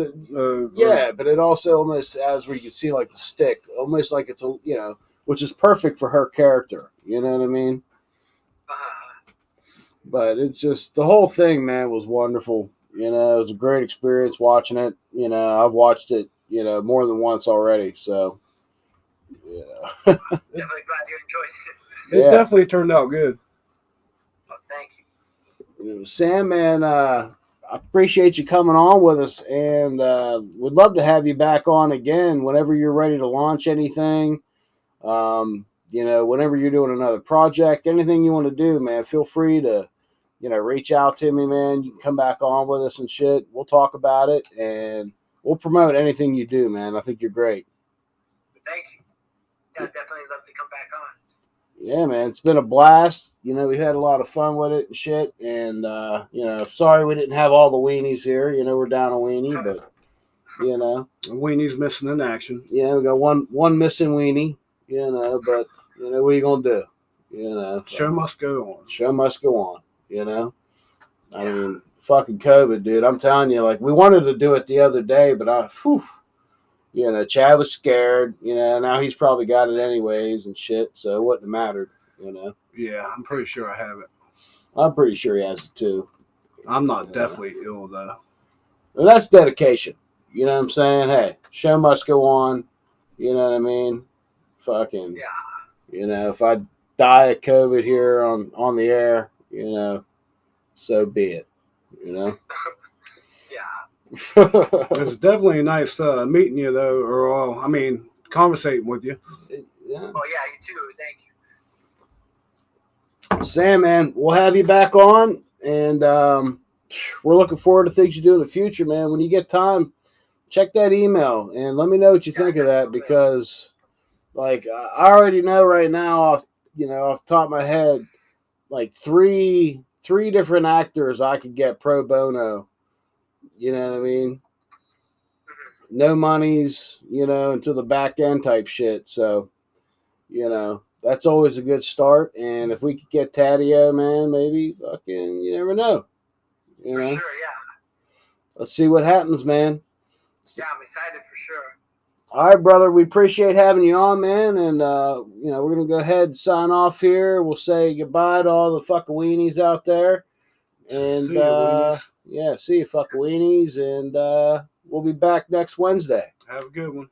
Yeah, but it also almost has where you can see like the stick, almost like it's which is perfect for her character. You know what I mean? But it's just the whole thing, man, was wonderful. You know, it was a great experience watching it. You know, I've watched it, more than once already. So, yeah. Definitely glad you enjoyed it. It definitely turned out good. Oh, thank you. Sam, man, I appreciate you coming on with us, and would love to have you back on again whenever you're ready to launch anything. Whenever you're doing another project, anything you want to do, man, feel free to, reach out to me, man. You can come back on with us and shit. We'll talk about it, and we'll promote anything you do, man. I think you're great. Thank you. Yeah, I'd definitely love to come back on. Yeah, man, it's been a blast. We had a lot of fun with it and shit. And, sorry we didn't have all the weenies here. We're down a weenie, but, Weenie's missing in action. Yeah, we got one missing weenie, but, what are you going to do? Show must go on. Show must go on, I mean, fucking COVID, dude. I'm telling you, like, we wanted to do it the other day, but Chad was scared, now he's probably got it anyways and shit, so it wouldn't have mattered, Yeah, I'm pretty sure I have it. I'm pretty sure he has it too. I'm not deathly ill, though. Well, that's dedication. You know what I'm saying? Hey, show must go on. You know what I mean? Fucking, if I die of COVID here on the air, so be it, Yeah. It's definitely nice meeting you, though, or conversating with you. Yeah. Oh, yeah, you too. Thank you. Sam, man, we'll have you back on, and we're looking forward to things you do in the future, man. When you get time, check that email and let me know what you think of that, because, like, I already know right now off the top of my head, like three different actors I could get pro bono. You know what I mean? No monies, until the back end type shit. So, that's always a good start. And if we could get Taddeo, man, maybe fucking, you never know. For sure, yeah. Let's see what happens, man. Yeah, I'm excited for sure. All right, brother. We appreciate having you on, man. And, we're going to go ahead and sign off here. We'll say goodbye to all the fucking weenies out there. And, See ya, weenies. yeah, see you, fucking weenies. And we'll be back next Wednesday. Have a good one.